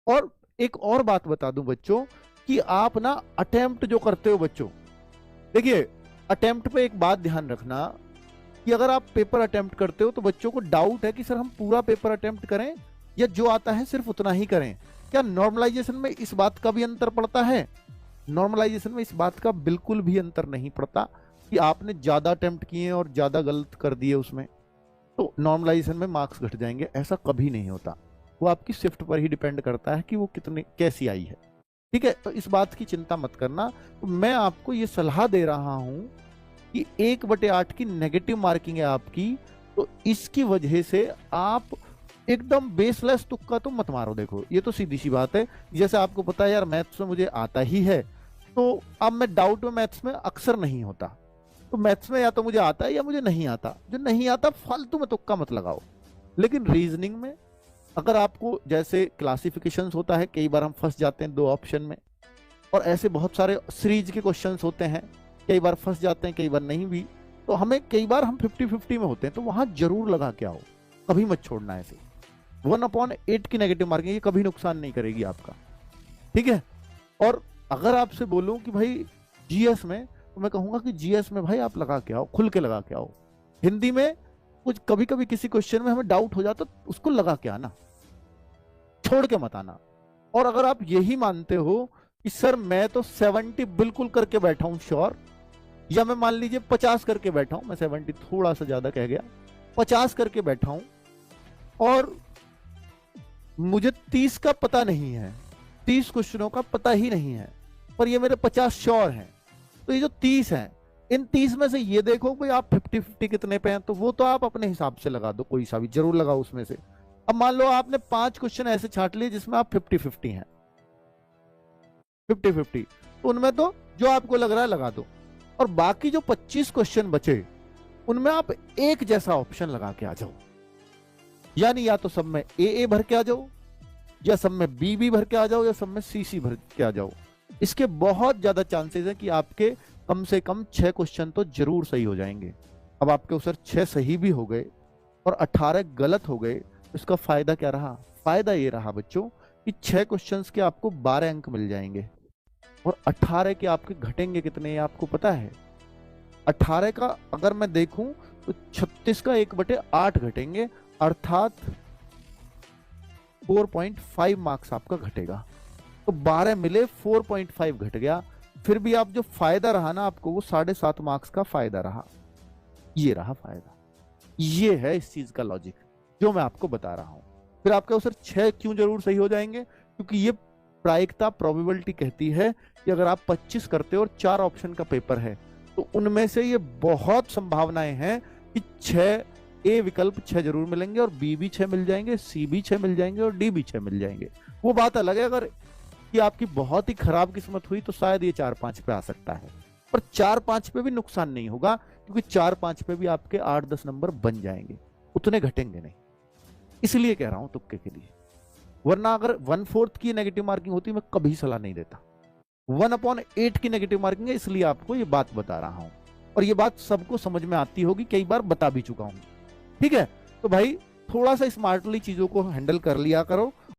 और एक और बात बता दूं बच्चों कि आप ना अटेम्प्ट जो करते हो बच्चों, देखिए अटेम्प्ट पे एक बात ध्यान रखना कि अगर आप पेपर अटेम्प्ट करते हो तो बच्चों को डाउट है कि सर हम पूरा पेपर अटेम्प्ट करें या जो आता है सिर्फ उतना ही करें। क्या नॉर्मलाइजेशन में इस बात का भी अंतर पड़ता है? नॉर्मलाइजेशन में इस बात का बिल्कुल भी अंतर नहीं पड़ता कि आपने ज्यादा अटेम्प्ट किए और ज्यादा गलत कर दिए उसमें तो नॉर्मलाइजेशन में मार्क्स घट जाएंगे, ऐसा कभी नहीं होता। वो आपकी शिफ्ट पर ही डिपेंड करता है कि वो कितनी कैसी आई है। ठीक है, तो इस बात की चिंता मत करना। तो मैं आपको ये सलाह दे रहा हूं कि 1/8 की नेगेटिव मार्किंग है आपकी, तो इसकी वजह से आप एकदम बेसलेस तुक्का तो मत मारो। देखो ये तो सीधी सी बात है, जैसे आपको पता है यार मैथ्स में मुझे आता ही है, तो अब मैं डाउट में मैथ्स में अक्सर नहीं होता, तो मैथ्स में या तो मुझे आता है या मुझे नहीं आता। जो नहीं आता फालतू में तुक्का मत लगाओ। लेकिन रीजनिंग में अगर आपको जैसे क्लासिफिकेशंस होता है, कई बार हम फंस जाते हैं 2 ऑप्शन में, और ऐसे बहुत सारे सीरीज के क्वेश्चंस होते हैं, कई बार फंस जाते हैं कई बार नहीं भी, तो हमें कई बार हम 50-50 में होते हैं, तो वहां जरूर लगा के आओ, कभी मत छोड़ना। ऐसे 1/8 की नेगेटिव मार्किंग ये कभी नुकसान नहीं करेगी आपका। ठीक है, और अगर आपसे बोलूं कि भाई जीएस में, तो मैं कहूंगा कि जीएस में भाई आप लगा के आओ, खुल के लगा के आओ। हिंदी में कुछ कभी कभी किसी क्वेश्चन में हमें डाउट हो जाता तो उसको लगा के आना, छोड़ के मत आना। और अगर आप यही मानते हो कि सर मैं तो 70 बिल्कुल करके बैठा हूं श्योर, या मैं मान लीजिए 50 करके बैठा हूं, मैं 70 थोड़ा सा ज्यादा कह गया, 50 करके बैठा हूं और मुझे 30 का पता नहीं है, 30 क्वेश्चनों का पता ही नहीं है, पर ये मेरे 50 श्योर हैं, तो ये जो 30 हैं, इन 30 में से ये देखो भाई आप 50-50 कितने पे हैं, तो वो तो आप अपने हिसाब से लगा दो, कोई सा भी जरूर लगाओ उसमें से। अब मान लो आपने 5 क्वेश्चन ऐसे छांट लिए जिसमें आप 50-50 हैं, 50-50, तो उनमें तो जो आपको लग रहा है लगा दो, और बाकी जो 25 क्वेश्चन बचे उनमें आप एक जैसा ऑप्शन लगा के आ जाओ। यानी या तो सब में ए भर के आ जाओ, या सब में बी भर के आ जाओ, या सब में सी भर के आ जाओ। इसके बहुत ज्यादा चांसेस है कि आपके कम से कम 6 क्वेश्चन तो जरूर सही हो जाएंगे। अब आपके उस 6 सही भी हो गए और 18 गलत हो गए, तो इसका फायदा क्या रहा? फायदा ये रहा बच्चों कि 6 क्वेश्चंस के आपको 12 अंक मिल जाएंगे, और 18 के आपके घटेंगे कितने ये आपको पता है? 18 का अगर मैं देखूं तो 36 का 1/8 घटेंगे, अर्थात 4.5 मार्क्स आपका घटेगा। तो 12 मिले 4.5 घट गया, फिर भी आप जो फायदा रहा ना आपको, वो 7.5 मार्क्स का फायदा रहा। ये रहा फायदा, ये है इस चीज का लॉजिक जो मैं आपको बता रहा हूं। फिर आपके उस 6 क्यों जरूर सही हो जाएंगे? क्योंकि ये प्रायिकता प्रोबेबिलिटी कहती है कि अगर आप 25 करते हो और 4 ऑप्शन का पेपर है, तो उनमें से ये बहुत संभावनाएं हैं कि 6 ए विकल्प 6 जरूर मिलेंगे, और बी भी 6 मिल जाएंगे, सी भी 6 मिल जाएंगे, और डी भी 6 मिल जाएंगे। वो बात अलग है अगर कि आपकी बहुत ही खराब किस्मत हुई तो शायद ये 4-5 पे आ सकता है, पर 4-5 पे भी नुकसान नहीं होगा, क्योंकि 4-5 पे भी आपके 8-10 नंबर बन जाएंगे, उतने घटेंगे नहीं। इसलिए कह रहा हूं तुक्के के लिए, वरना अगर 1/4 की नेगेटिव मार्किंग होती मैं कभी सलाह नहीं देता। 1/8 की नेगेटिव मार्किंग है, इसलिए आपको ये बात बता रहा हूं, और ये बात सबको समझ में आती होगी, कई बार बता भी चुका हूं। ठीक है, तो भाई थोड़ा सा स्मार्टली चीजों को हैंडल कर लिया करो,